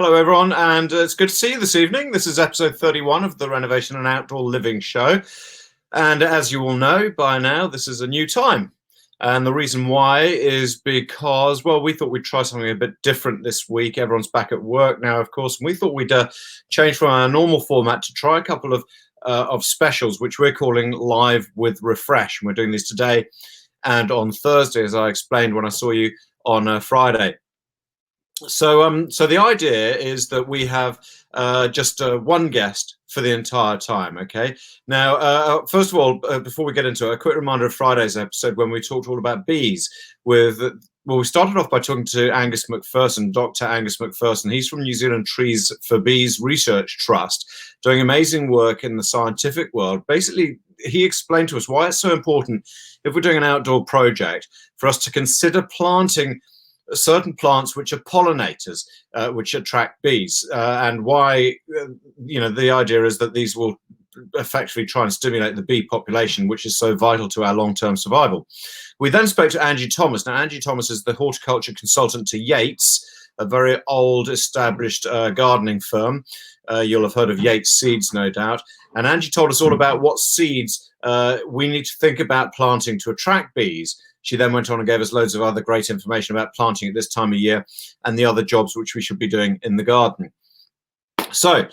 Hello, everyone, and it's good to see you this evening. This is episode 31 of the Renovation and Outdoor Living Show. And as you all know by now, this is a new time. And the reason why is because, well, we thought we'd try something a bit different this week. Everyone's back at work now, of course, and we thought we'd change from our normal format to try a couple of specials, which we're calling Live with Refresh. And we're doing these today and on Thursday, as I explained when I saw you on Friday. So the idea is that we have just one guest for the entire time. Okay. Now, first of all, before we get into it, a quick reminder of Friday's episode when we talked all about bees. We started off by talking to Angus McPherson, Dr. Angus McPherson. He's from New Zealand Trees for Bees Research Trust, doing amazing work in the scientific world. Basically, he explained to us why it's so important, if we're doing an outdoor project, for us to consider planting certain plants which are pollinators, which attract bees, and why, the idea is that these will effectively try and stimulate the bee population, which is so vital to our long-term survival. We then spoke to Angie Thomas. Now, Angie Thomas is the horticulture consultant to Yates, a very old established gardening firm. You'll have heard of Yates Seeds, no doubt. And Angie told us all about what seeds we need to think about planting to attract bees. She then went on and gave us loads of other great information about planting at this time of year and the other jobs which we should be doing in the garden. So,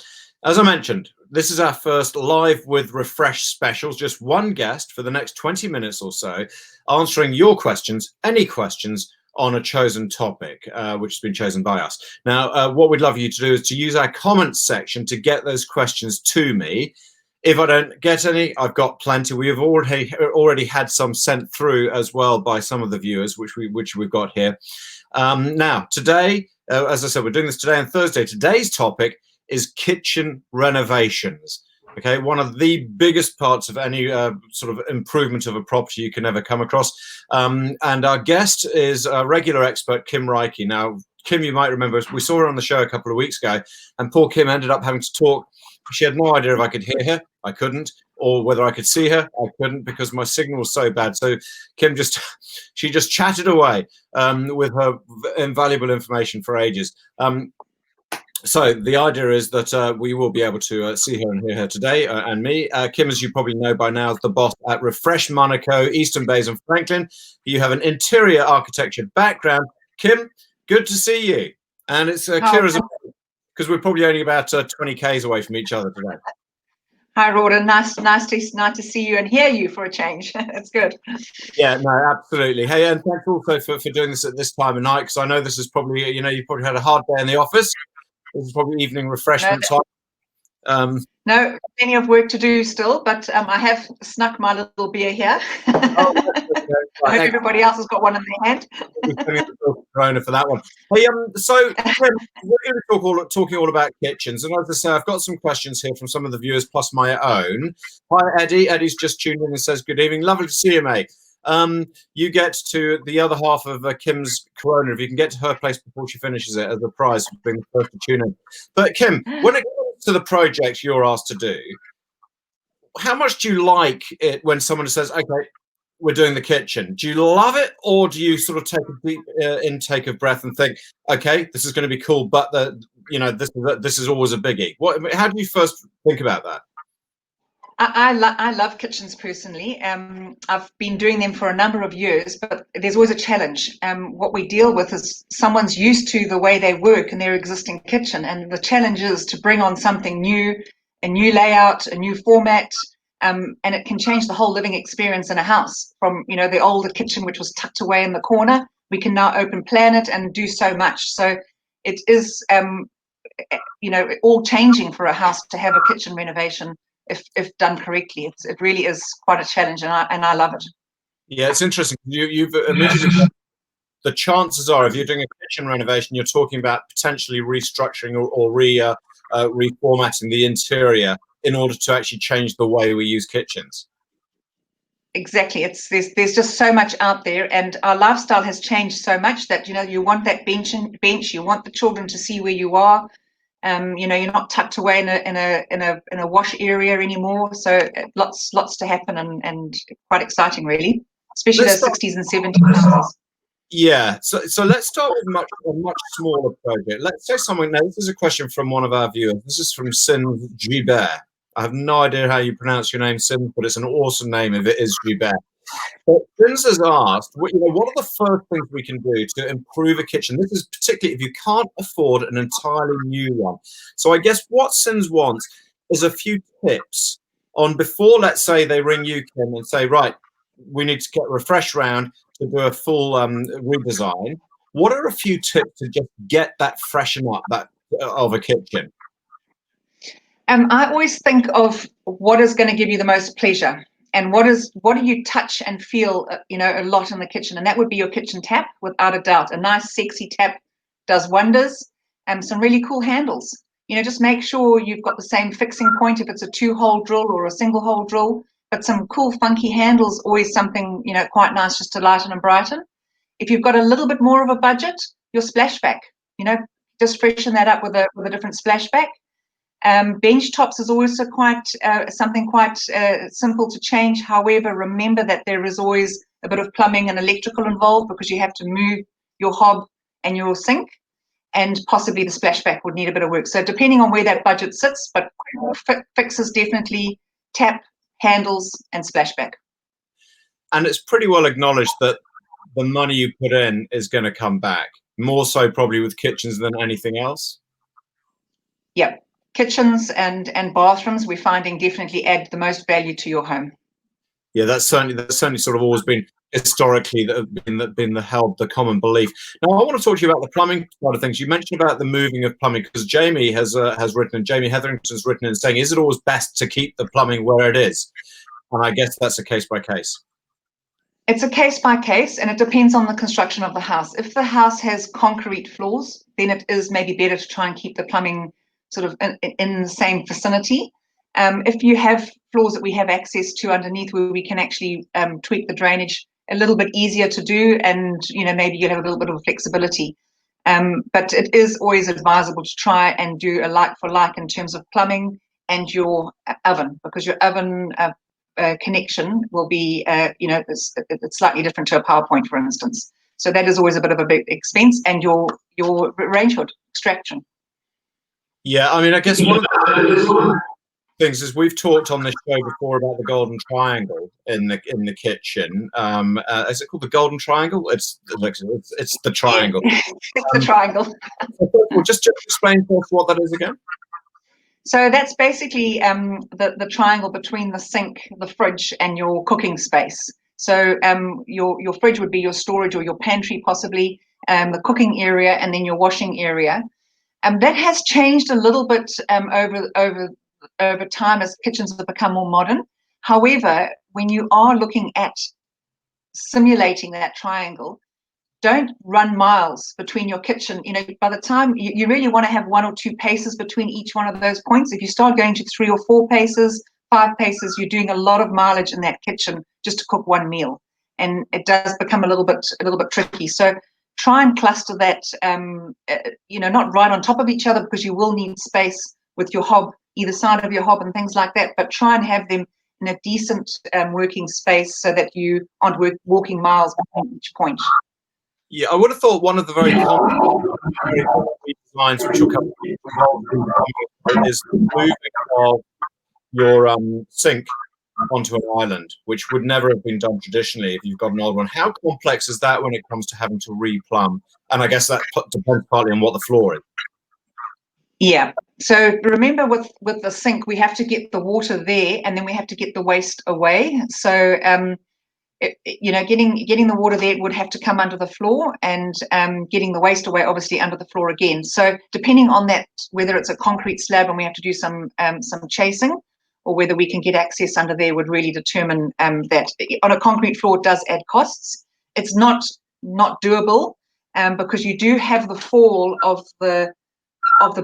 as I mentioned, this is our first Live with Refresh specials, just one guest for the next 20 minutes or so, answering your questions, any questions on a chosen topic, which has been chosen by us. Now, what we'd love you to do is to use our comments section to get those questions to me. If I don't get any, I've got plenty. We have already had some sent through as well by some of the viewers, which we've got here. Now, today, as I said, we're doing this today on Thursday. Today's topic is kitchen renovations. Okay, one of the biggest parts of any sort of improvement of a property you can ever come across. And our guest is a regular expert, Kim Reike. Now, Kim, you might remember, we saw her on the show a couple of weeks ago, and poor Kim ended up having to talk. She had no idea if I could hear her, I couldn't, or whether I could see her, I couldn't, because my signal was so bad. So Kim she just chatted away with her invaluable information for ages. So the idea is that we will be able to see her and hear her today, and me. Kim, as you probably know by now, is the boss at Refresh Monaco, Eastern Bays and Franklin. You have an interior architecture background. Kim, good to see you. And it's clear as a, because we're probably only about 20 Ks away from each other today. Hi, Rawdon. Nice to see you and hear you for a change. That's good. Yeah, no, absolutely. Hey, and thanks also for doing this at this time of night, because I know this is probably, you probably had a hard day in the office. This is probably evening refreshment time. No, plenty of work to do still, but I have snuck my little beer here. I hope everybody else has got one in their hand. Corona for that one. Hey, so Kim, we're going to be talking all about kitchens, and as I say, I've got some questions here from some of the viewers plus my own. Hi, Eddie. Eddie's just tuned in and says, "Good evening, lovely to see you, mate." You get to the other half of Kim's Corona if you can get to her place before she finishes it as a prize for being the first to tune in. But Kim, when it comes to the project you're asked to do, how much do you like it when someone says, "Okay, we're doing the kitchen"? Do you love it, or do you sort of take a deep intake of breath and think, "Okay, this is going to be cool," but this is always a biggie? How do you first think about that? I love kitchens personally. I've been doing them for a number of years, but there's always a challenge. What we deal with is someone's used to the way they work in their existing kitchen, and the challenge is to bring on something new, a new layout, a new format, and it can change the whole living experience in a house. From the older kitchen, which was tucked away in the corner, we can now open plan it and do so much. So it is, all changing for a house to have a kitchen renovation. If done correctly, it really is quite a challenge, and I love it. Yeah, it's interesting. You've immediately the chances are, if you're doing a kitchen renovation, you're talking about potentially restructuring or reformatting the interior in order to actually change the way we use kitchens. Exactly. There's just so much out there, and our lifestyle has changed so much that you want that bench. You want the children to see where you are. You're not tucked away in a wash area anymore. So lots to happen, and quite exciting, really, especially those 60s and 70s. Yeah, so let's start with a much smaller project. Let's say something. Now, this is a question from one of our viewers. This is from Sin Gibert. I have no idea how you pronounce your name, Sin, but it's an awesome name if it is Gibert. But Sims has asked, what are the first things we can do to improve a kitchen? This is particularly if you can't afford an entirely new one. So I guess what Sims wants is a few tips on before, let's say, they ring you, Kim, and say, right, we need to get refresh round to do a full redesign. What are a few tips to just get that freshen up of a kitchen? I always think of what is going to give you the most pleasure, and what do you touch and feel, a lot in the kitchen, and that would be your kitchen tap, without a doubt. A nice, sexy tap does wonders. Some really cool handles. Just make sure you've got the same fixing point if it's a 2-hole drill or a single-hole drill. But some cool, funky handles, always something quite nice just to lighten and brighten. If you've got a little bit more of a budget, your splashback. Just freshen that up with a different splashback. Bench tops is also quite something quite simple to change. However, remember that there is always a bit of plumbing and electrical involved, because you have to move your hob and your sink, and possibly the splashback would need a bit of work. So depending on where that budget sits, but fixes definitely tap, handles, and splashback. And it's pretty well acknowledged that the money you put in is going to come back, more so probably with kitchens than anything else. Yep. Kitchens and bathrooms, we're finding, definitely add the most value to your home. Yeah, that's certainly sort of always been historically held the common belief. Now, I want to talk to you about the plumbing side of things. You mentioned about the moving of plumbing, because Jamie has written, and Jamie Hetherington's written, and saying, is it always best to keep the plumbing where it is? And I guess that's a case by case. It's a case by case, and it depends on the construction of the house. If the house has concrete floors, then it is maybe better to try and keep the plumbing sort of in the same vicinity. If you have floors that we have access to underneath, where we can actually tweak the drainage a little bit easier to do, and maybe you'll have a little bit of flexibility. But it is always advisable to try and do a like for like in terms of plumbing and your oven, because your oven connection will be, it's slightly different to a PowerPoint, for instance. So that is always a bit of a big expense, and your range hood extraction. Yeah, I mean, I guess one of the things is we've talked on this show before about the golden triangle in the kitchen. Is it called the golden triangle? It's the triangle. It's the triangle. Well, just explain to us what that is again. So that's basically the triangle between the sink, the fridge, and your cooking space. So your fridge would be your storage or your pantry, possibly, the cooking area, and then your washing area. That has changed a little bit over time as kitchens have become more modern. However, when you are looking at simulating that triangle, don't run miles between your kitchen. By the time you really want to have 1 or 2 paces between each one of those points. If you start going to 3 or 4 paces, 5 paces, you're doing a lot of mileage in that kitchen just to cook one meal, and it does become a little bit tricky. So try and cluster that, not right on top of each other, because you will need space with your hob, either side of your hob and things like that. But try and have them in a decent working space, so that you aren't walking miles between each point. Yeah, I would have thought one of the very common designs which will come is the moving of your sink onto an island, which would never have been done traditionally if you've got an old one. How complex is that when it comes to having to replumb? And I guess that depends partly on what the floor is. Yeah. So remember, with the sink, we have to get the water there, and then we have to get the waste away. So getting the water there would have to come under the floor, and getting the waste away, obviously, under the floor again. So depending on that, whether it's a concrete slab and we have to do some chasing, or whether we can get access under there, would really determine that. On a concrete floor, it does add costs. It's not doable, because you do have the fall of the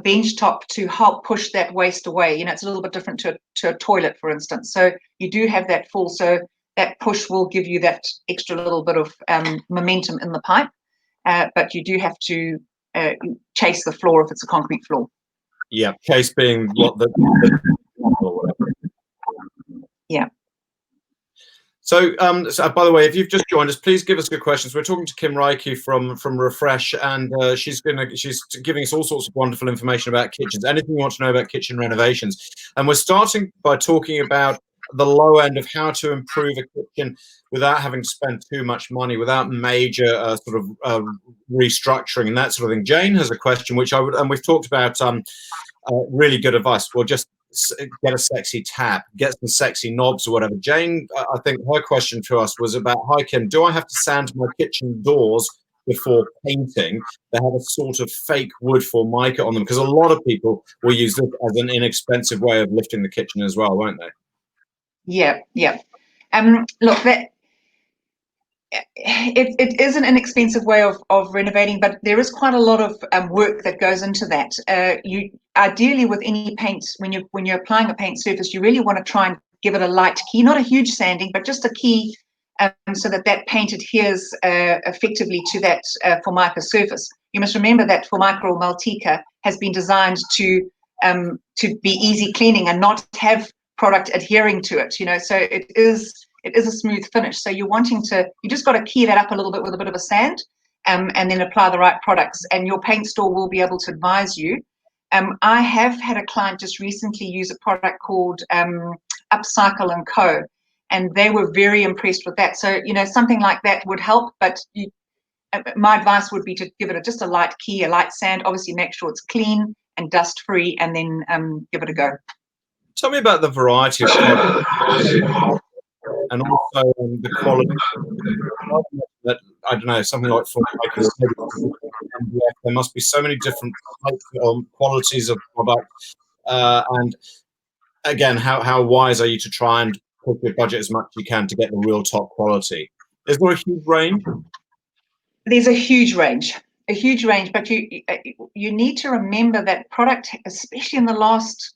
bench top to help push that waste away. It's a little bit different to a toilet, for instance. So you do have that fall. So that push will give you that extra little bit of momentum in the pipe, but you do have to chase the floor if it's a concrete floor. Yeah, chase being what the yeah. So, by the way, if you've just joined us, please give us your questions. We're talking to Kim Reike from Refresh, and she's giving us all sorts of wonderful information about kitchens. Anything you want to know about kitchen renovations, and we're starting by talking about the low end of how to improve a kitchen without having to spend too much money, without major restructuring and that sort of thing. Jane has a question, which and we've talked about really good advice. Well, just get a sexy tap, get some sexy knobs or whatever. Jane, I think her question to us was about, hi Kim, do I have to sand my kitchen doors before painting? They have a sort of fake wood formica on them, because a lot of people will use this as an inexpensive way of lifting the kitchen as well, won't they? Yeah. Look, that it is an inexpensive way of renovating, but there is quite a lot of work that goes into that. You ideally, with any paint, when you're applying a paint surface, you really want to try and give it a light key, not a huge sanding, but just a key, so that paint adheres effectively to that formica surface. You must remember that formica or Maltica has been designed to be easy cleaning and not have product adhering to it. So it is a smooth finish. So you just got to key that up a little bit with a bit of a sand, and then apply the right products, and your paint store will be able to advise you. I have had a client just recently use a product called Upcycle & Co, and they were very impressed with that. So, something like that would help, but my advice would be to give it just a light key, a light sand. Obviously, make sure it's clean and dust-free, and then give it a go. Tell me about the variety of products and also the quality. That, I don't know, something like Formica, there must be so many different qualities of product, and again, how wise are you to try and put your budget as much as you can to get the real top quality? Is there a huge range? There's a huge range, but you need to remember that product, especially in the last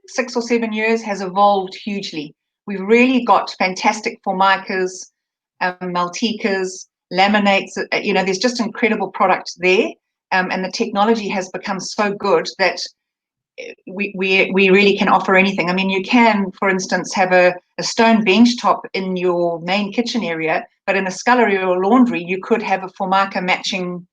6 or 7 years, has evolved hugely. We've really got fantastic formicas, Malticas, laminates. There's just incredible product there, and the technology has become so good that we really can offer anything. I mean, you can, for instance, have a stone bench top in your main kitchen area, but in a scullery or laundry, you could have a formica matching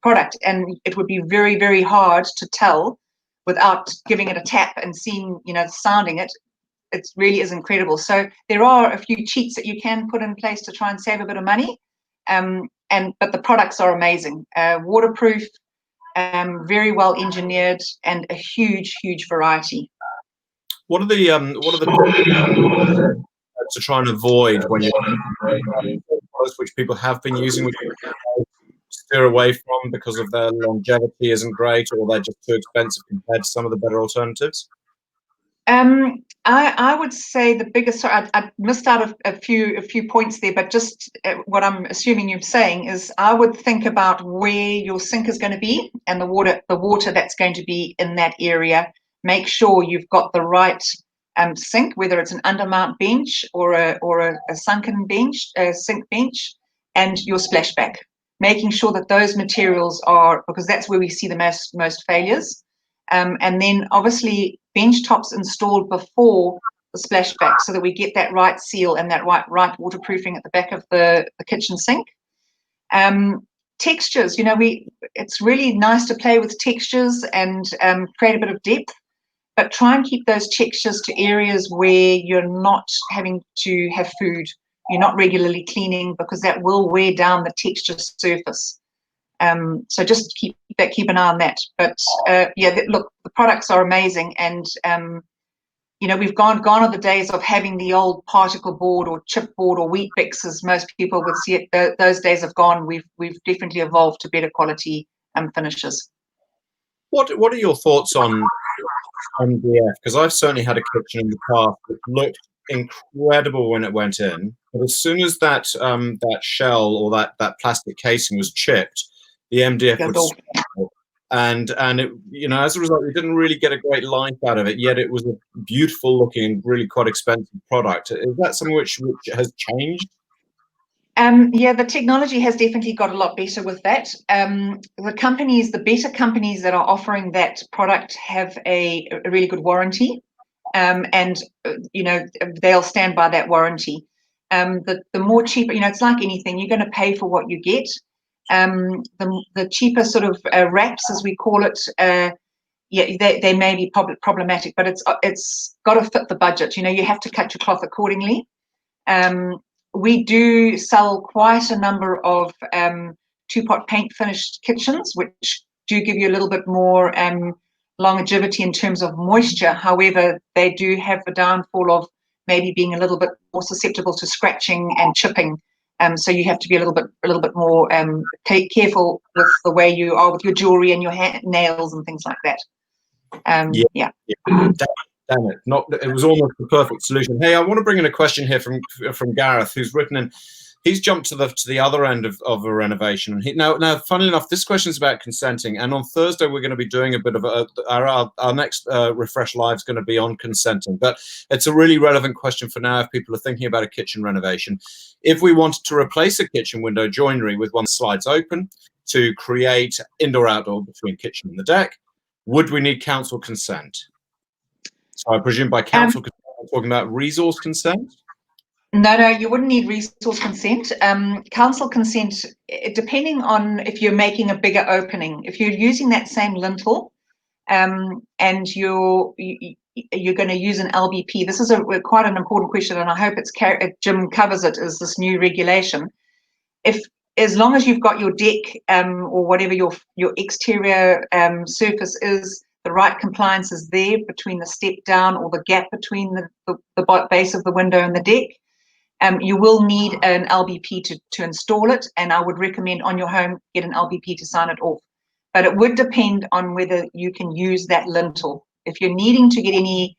product, and it would be very, very hard to tell without giving it a tap and seeing, sounding it. It really is incredible. So there are a few cheats that you can put in place to try and save a bit of money, but the products are amazing, waterproof, very well engineered, and a huge variety. What are the to try and avoid when you're which people have been using, which steer away from because of their longevity isn't great, or they're just too expensive compared to some of the better alternatives? I would say the biggest. Sorry, I missed out a few points there, but just what I'm assuming you're saying is, I would think about where your sink is going to be and the water that's going to be in that area. Make sure you've got the right sink, whether it's an undermount bench or a sunken bench, sink bench, and your splashback. Making sure that those materials are, because that's where we see the most failures. And then obviously bench tops installed before the splashback, so that we get that right seal and that right waterproofing at the back of the kitchen sink. Textures, it's really nice to play with textures and create a bit of depth, but try and keep those textures to areas where you're not having to have food, you're not regularly cleaning, because that will wear down the texture surface. So just keep an eye on that. But look, the products are amazing, and we've gone are the days of having the old particle board or chipboard or wheat bix, as most people would see it. Those days have gone. We've definitely evolved to better quality finishes. What are your thoughts on MDF? Because I've certainly had a kitchen in the past that looked incredible when it went in, but as soon as that shell or that plastic casing was chipped, the MDF would swell, and it, as a result, we didn't really get a great life out of it. Yet it was a beautiful looking, really quite expensive product. Is that something which has changed? The technology has definitely got a lot better with that. The better companies that are offering that product have a really good warranty, and they'll stand by that warranty. The more cheaper, it's like anything, you're going to pay for what you get. The cheaper sort of wraps, as we call it, they may be problematic, but it's got to fit the budget. You have to cut your cloth accordingly. We do sell quite a number of two-pot paint finished kitchens, which do give you a little bit more longevity in terms of moisture. However, they do have the downfall of maybe being a little bit more susceptible to scratching and chipping. So you have to be a little bit more careful with the way you are with your jewelry and your nails and things like that. Yeah. Damn it! It was almost the perfect solution. Hey, I want to bring in a question here from Gareth, who's written in. He's jumped to the other end of a renovation. And now, funnily enough, this question is about consenting. And on Thursday, we're going to be doing a bit of our next Refresh Live is going to be on consenting. But it's a really relevant question for now if people are thinking about a kitchen renovation. If we wanted to replace a kitchen window joinery with one that slides open to create indoor-outdoor between kitchen and the deck, would we need council consent? So I presume by council consent, I'm talking about resource consent? No, you wouldn't need resource consent. Council consent, depending on if you're making a bigger opening, if you're using that same lintel, and you're going to use an LBP. This is quite an important question, and I hope Jim covers it. Is this new regulation? As long as you've got your deck or whatever your exterior surface is, the right compliance is there between the step down or the gap between the base of the window and the deck. You will need an LBP to install it, and I would recommend on your home get an LBP to sign it off. But it would depend on whether you can use that lintel. If you're needing to get a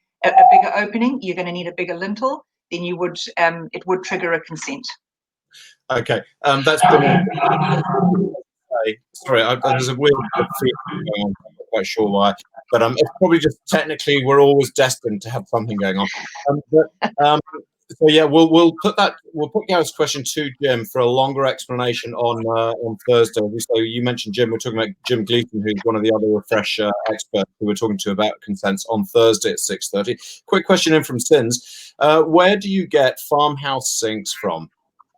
bigger opening, you're going to need a bigger lintel. Then it would trigger a consent. Okay, that's brilliant. Sorry, there's a weird feeling going on. I'm not quite sure why, but it's probably just technically we're always destined to have something going on. So yeah, we'll put Gareth's question to Jim for a longer explanation on Thursday. So you mentioned Jim. We're talking about Jim Gleeson, who's one of the other Refresh experts who we're talking to about consents on Thursday at 6:30. Quick question in from Sins: where do you get farmhouse sinks from?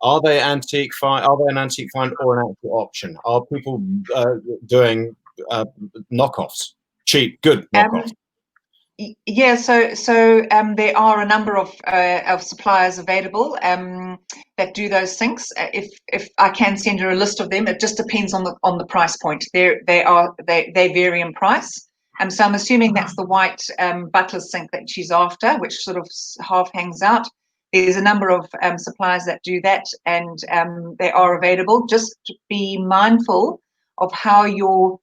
Are they antique? Are they an antique find or an actual option? Are people doing knockoffs, cheap, good knockoffs? Yeah, so there are a number of suppliers available that do those sinks. If I can send her a list of them, it just depends on the price point. They vary in price. So I'm assuming that's the white butler's sink that she's after, which sort of half hangs out. There's a number of suppliers that do that, and they are available. Just be mindful of how your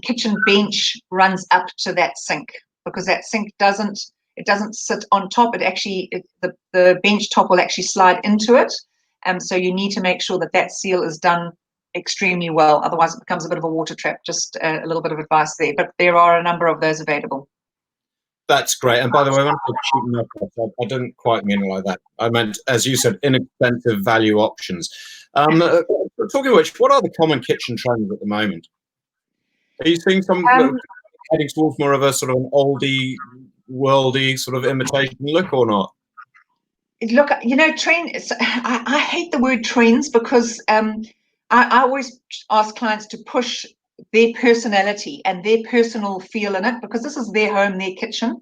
kitchen bench runs up to that sink, because that sink doesn't sit on top. The bench top will actually slide into it. So you need to make sure that seal is done extremely well. Otherwise, it becomes a bit of a water trap. Just a little bit of advice there. But there are a number of those available. That's great. And by the way, when I said cheap knockoffs, I didn't quite mean it like that. I meant, as you said, inexpensive value options. Talking of which, what are the common kitchen trends at the moment? Are you seeing some heading towards more of a sort of an oldie, worldy sort of imitation look, or not? Look, trends. I hate the word trends because I always ask clients to push their personality and their personal feel in it, because this is their home, their kitchen.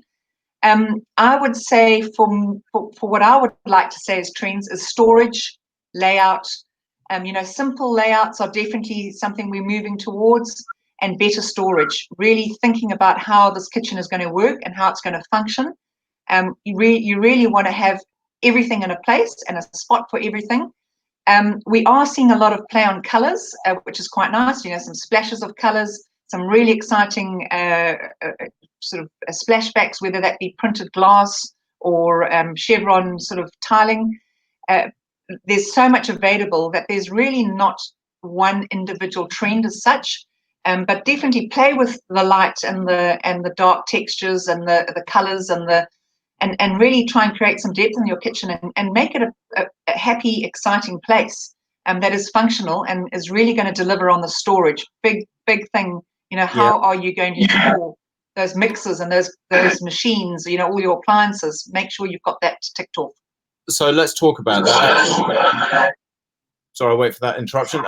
I would say for what I would like to say as trends is storage, layout. Simple layouts are definitely something we're moving towards, and better storage. Really thinking about how this kitchen is going to work and how it's going to function. You really want to have everything in a place and a spot for everything. We are seeing a lot of play on colours, which is quite nice. Some splashes of colours, some really exciting sort of splashbacks, whether that be printed glass or chevron sort of tiling. There's so much available that there's really not one individual trend as such, but definitely play with the light and the dark textures and the colours and really try and create some depth in your kitchen and make it a happy, exciting place that is functional and is really going to deliver on the storage. Big thing. How are you going to store those mixers and those machines? All your appliances. Make sure you've got that ticked off. So let's talk about that. Sorry, I'll wait for that interruption.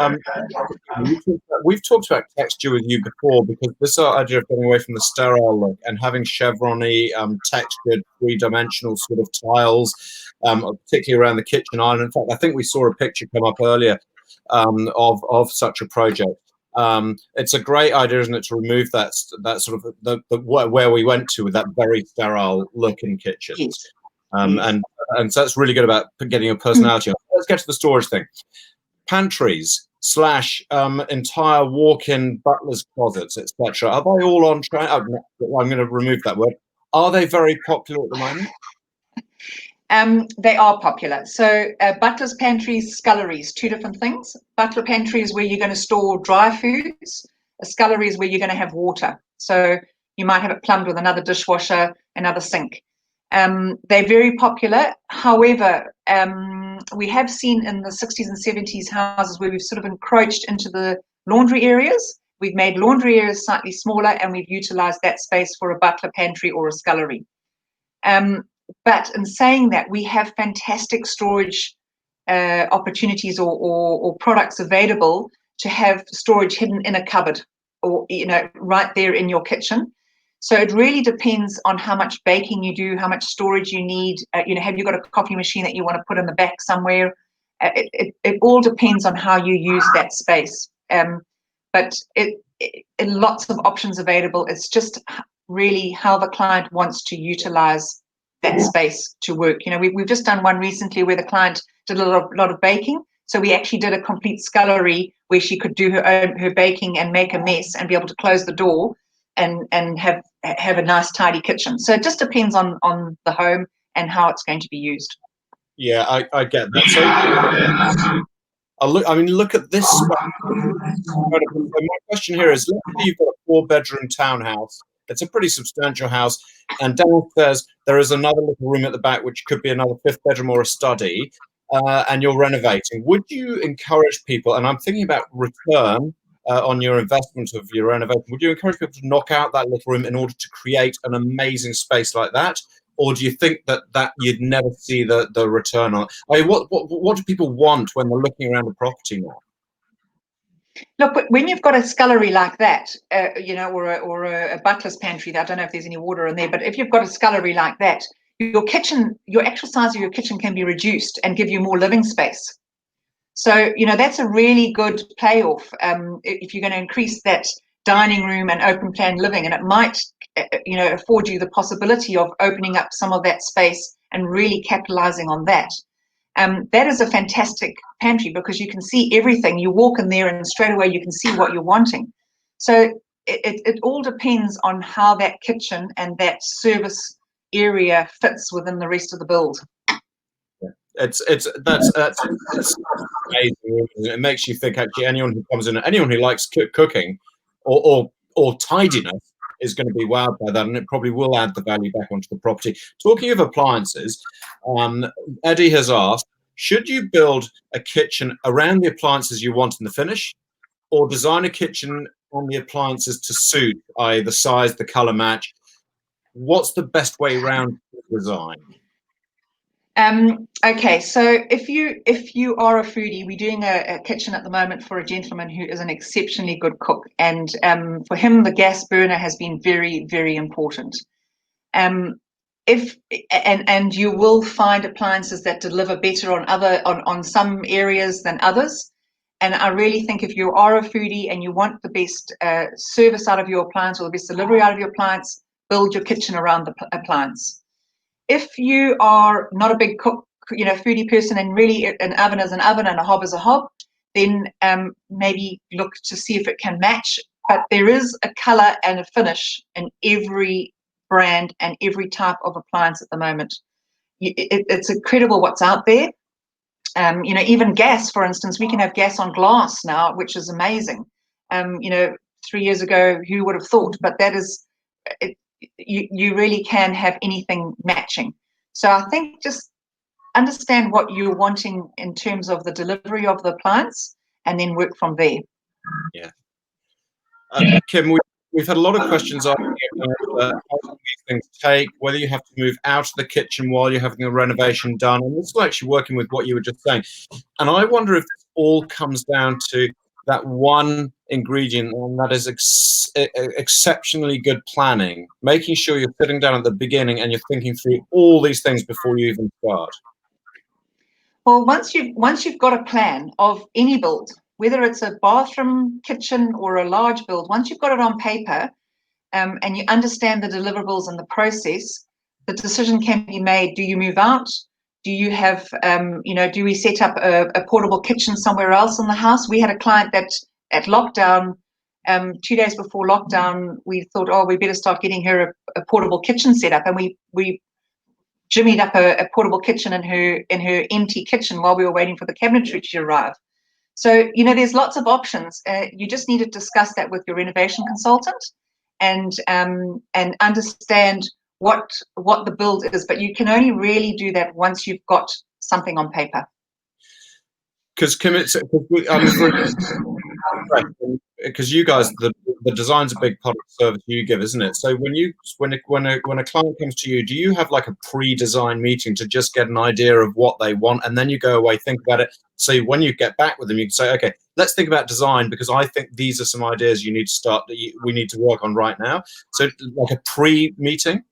We've talked about texture with you before, because this idea of getting away from the sterile look and having chevrony, textured, three-dimensional sort of tiles, particularly around the kitchen island. In fact, I think we saw a picture come up earlier of such a project. It's a great idea, isn't it, to remove that sort of where we went to with that very sterile look in kitchens. Yes. And so that's really good about getting a personality. Let's get to the storage thing. Pantries / entire walk-in butlers' closets, etc. Are they all on track? I'm going to remove that word. Are they very popular at the moment? They are popular. So butlers' pantries, sculleries, two different things. Butler pantry is where you're going to store dry foods. A scullery is where you're going to have water. So you might have it plumbed with another dishwasher, another sink. They're very popular. However, we have seen in the 60s and 70s houses where we've sort of encroached into the laundry areas. We've made laundry areas slightly smaller, and we've utilized that space for a butler pantry or a scullery. But in saying that, we have fantastic storage opportunities or products available to have storage hidden in a cupboard, or right there in your kitchen. So it really depends on how much baking you do, how much storage you need. Have you got a coffee machine that you want to put in the back somewhere? It all depends on how you use that space. But lots of options available. It's just really how the client wants to utilize that space to work. We've just done one recently where the client did a lot of baking. So we actually did a complete scullery where she could do her baking and make a mess and be able to close the door and have a nice tidy kitchen. So it just depends on the home and how it's going to be used. Yeah, I get that. So look at this. My question here is, let's say you've got a 4-bedroom townhouse. It's a pretty substantial house, and downstairs there is another little room at the back which could be another 5th bedroom or a study, and you're renovating. Would you encourage people, and I'm thinking about return on your investment of your renovation, would you encourage people to knock out that little room in order to create an amazing space like that? Or do you think that you'd never see the return on? What do people want when they're looking around a property now? Look, when you've got a scullery like that, or a butler's pantry, I don't know if there's any water in there, but if you've got a scullery like that, your kitchen, your actual size of your kitchen can be reduced and give you more living space. So, that's a really good payoff if you're going to increase that dining room and open plan living, and it might, afford you the possibility of opening up some of that space and really capitalizing on that. That is a fantastic pantry because you can see everything. You walk in there and straight away you can see what you're wanting. So it all depends on how that kitchen and that service area fits within the rest of the build. That's amazing. It makes you think, actually, anyone who comes in, anyone who likes cooking or tidiness is going to be wowed by that, and it probably will add the value back onto the property. Talking of appliances, Eddie has asked, should you build a kitchen around the appliances you want in the finish, or design a kitchen on the appliances to suit, i.e. the size, the color match? What's the best way around the design? Okay, so if you are a foodie, we're doing a kitchen at the moment for a gentleman who is an exceptionally good cook, and for him the gas burner has been very, very important. And you will find appliances that deliver better on some areas than others. And I really think if you are a foodie and you want the best service out of your appliance or the best delivery out of your appliance, build your kitchen around the appliance. If you are not a big cook, foodie person, and really an oven is an oven and a hob is a hob, then maybe look to see if it can match. But there is a color and a finish in every brand and every type of appliance at the moment. It's incredible what's out there. Even gas, for instance, we can have gas on glass now, which is amazing. 3 years ago, who would have thought? But that is it. You really can have anything matching. So I think just understand what you're wanting in terms of the delivery of the appliance and then work from there. Yeah. Kim, we've had a lot of questions asking how long these things take, whether you have to move out of the kitchen while you're having the renovation done. And this is actually working with what you were just saying. And I wonder if this all comes down to that one ingredient, and that is exceptionally good planning, making sure you're sitting down at the beginning and you're thinking through all these things before you even start. Well, once you've got a plan of any build, whether it's a bathroom, kitchen, or a large build, once you've got it on paper, and you understand the deliverables and the process, the decision can be made. Do you move out? Do you have, do we set up a portable kitchen somewhere else in the house? We had a client that at lockdown, 2 days before lockdown, we thought, oh, we better start getting her a portable kitchen set up. And we jimmied up a portable kitchen in her empty kitchen while we were waiting for the cabinetry to arrive. So, there's lots of options. You just need to discuss that with your renovation consultant and understand what the build is. But you can only really do that once you've got something on paper. Because you guys, the design's a big part of the service you give, isn't it? So when a client comes to you, do you have like a pre-design meeting to just get an idea of what they want, and then you go away, think about it? So when you get back with them, you can say, okay, let's think about design, because I think these are some ideas you need to start we need to work on right now. So like a pre-meeting.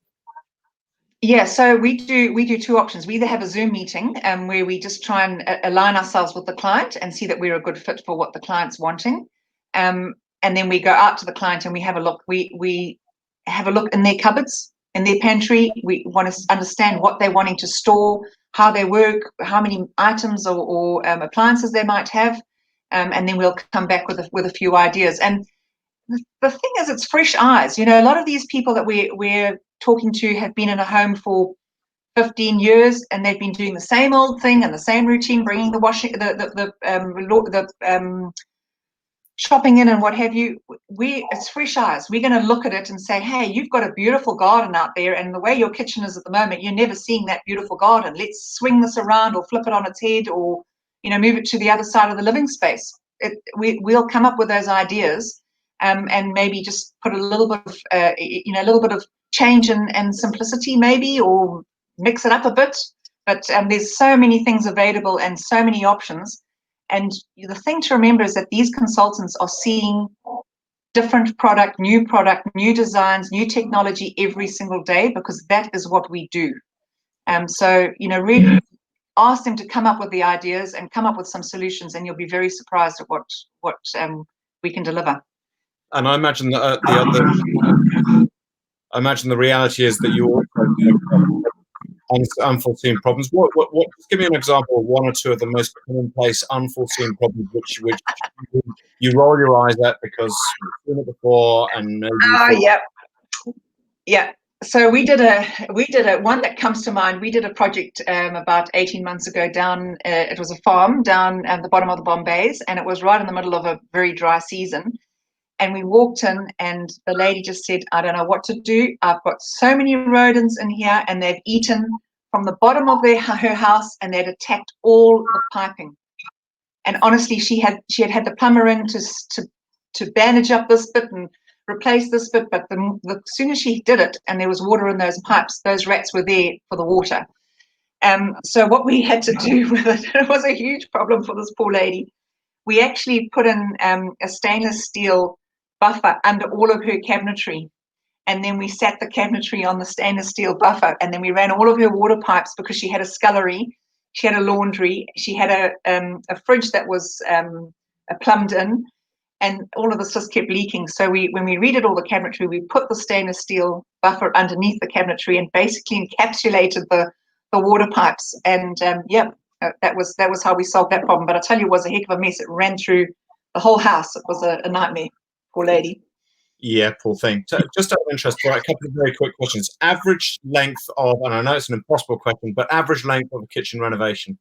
Yeah, so we do two options. We either have a Zoom meeting where we just try and align ourselves with the client and see that we're a good fit for what the client's wanting. And then we go out to the client and we have a look. We have a look in their cupboards, in their pantry. We want to understand what they're wanting to store, how they work, how many items or appliances they might have. And then we'll come back with a few ideas. And the thing is, it's fresh eyes. A lot of these people that we're talking to have been in a home for 15 years, and they've been doing the same old thing and the same routine, bringing the washing, the shopping in and what have you. It's fresh eyes. We're going to look at it and say, hey, you've got a beautiful garden out there, and the way your kitchen is at the moment, you're never seeing that beautiful garden. Let's swing this around or flip it on its head, or move it to the other side of the living space. We'll come up with those ideas. And maybe just put a little bit of change and simplicity, maybe, or mix it up a bit. But there's so many things available and so many options. And the thing to remember is that these consultants are seeing different product, new designs, new technology every single day, because that is what we do. So really ask them to come up with the ideas and come up with some solutions, and you'll be very surprised at what we can deliver. And I imagine that I imagine the reality is that you also unforeseen problems. What? Just give me an example of one or two of the most commonplace unforeseen problems which you roll your eyes at because you've seen it before and maybe. Yeah. So we did a one that comes to mind. We did a project about 18 months ago down. It was a farm down at the bottom of the Bombays, and it was right in the middle of a very dry season. And we walked in, and the lady just said, I don't know what to do. I've got so many rodents in here, and they've eaten from the bottom of her house, and they'd attacked all the piping. And honestly, she had the plumber in to bandage up this bit and replace this bit. But as soon as she did it, and there was water in those pipes, those rats were there for the water. So what we had to do with it was a huge problem for this poor lady. We actually put in a stainless steel buffer under all of her cabinetry, and then we sat the cabinetry on the stainless steel buffer, and then we ran all of her water pipes, because she had a scullery, she had a laundry, she had a fridge that was plumbed in, and all of this just kept leaking. So when we redid all the cabinetry, we put the stainless steel buffer underneath the cabinetry and basically encapsulated the water pipes. And that was how we solved that problem. But I tell you, it was a heck of a mess. It ran through the whole house. It was a nightmare. Poor lady. Yeah, poor thing. So just out of interest, right, a couple of very quick questions. Average length of, and I know it's an impossible question, but average length of a kitchen renovation?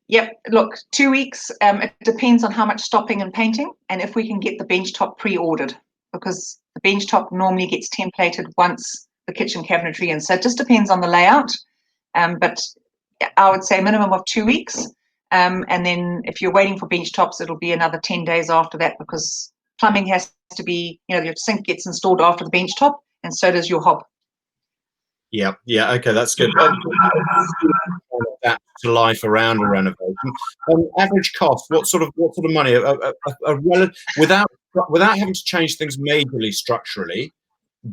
Yep. Look, 2 weeks. It depends on how much stopping and painting, and if we can get the bench top pre-ordered, because the bench top normally gets templated once the kitchen cabinetry in. So it just depends on the layout. But I would say a minimum of 2 weeks. And then if you're waiting for bench tops, it'll be another 10 days after that, because plumbing has to be, your sink gets installed after the bench top, and so does your hob. Yeah, okay, that's good. Adapt to life around a renovation. Average cost, what sort of money? Without having to change things majorly structurally,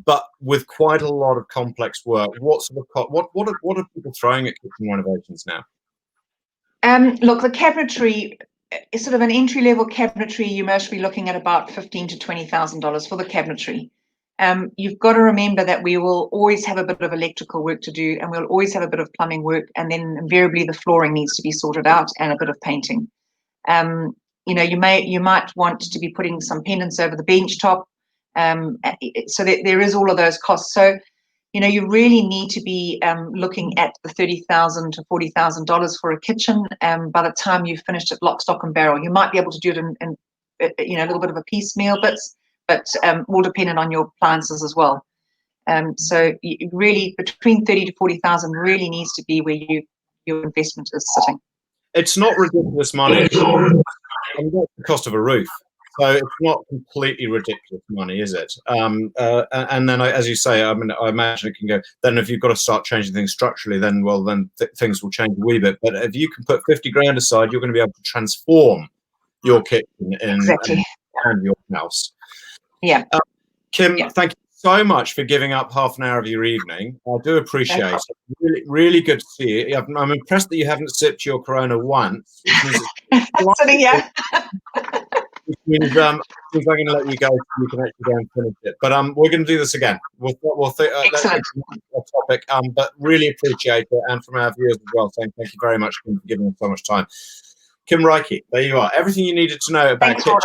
but with quite a lot of complex work, what sort of what are people throwing at kitchen renovations now? Look, the cabinetry is sort of an entry-level cabinetry. You must be looking at about $15,000 to $20,000 for the cabinetry. You've got to remember that we will always have a bit of electrical work to do, and we'll always have a bit of plumbing work, and then invariably the flooring needs to be sorted out and a bit of painting. You might want to be putting some pendants over the bench top, so that there is all of those costs. So, you really need to be looking at the $30,000 to $40,000 for a kitchen. By the time you've finished it lock, stock, and barrel, you might be able to do it in a little bit of a piecemeal bits, but all dependent on your appliances as well. So really, between 30 to 40,000 really needs to be where your investment is sitting. It's not ridiculous money. It's the cost of a roof. So it's not completely ridiculous money, is it? And then, as you say, I imagine it can go. Then, if you've got to start changing things structurally, then things will change a wee bit. But if you can put 50 grand aside, you're going to be able to transform your kitchen and your house. Yeah. Kim, thank you so much for giving up half an hour of your evening. I do appreciate it. Really, really good to see you. I'm impressed that you haven't sipped your Corona once. Sitting here. Which means I'm going to let you go so you can actually go and finish it. But we're going to do this again. That's a topic. But really appreciate it, and from our viewers as well, saying thank you very much for giving us so much time. Kim Reike, there you are. Everything you needed to know about kitchen.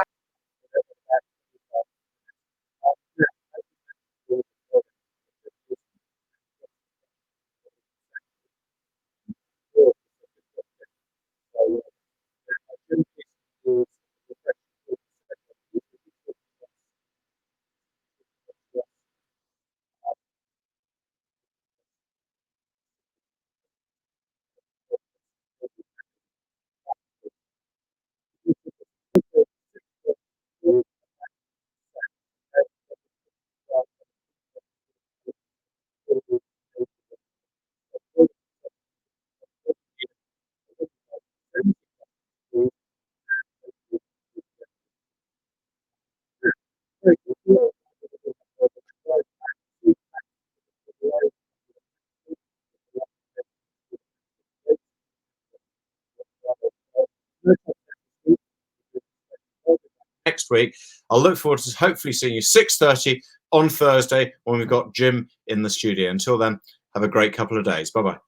Next week, I'll look forward to hopefully seeing you 6:30 on Thursday when we've got Jim in the studio. Until then, have a great couple of days. Bye-bye.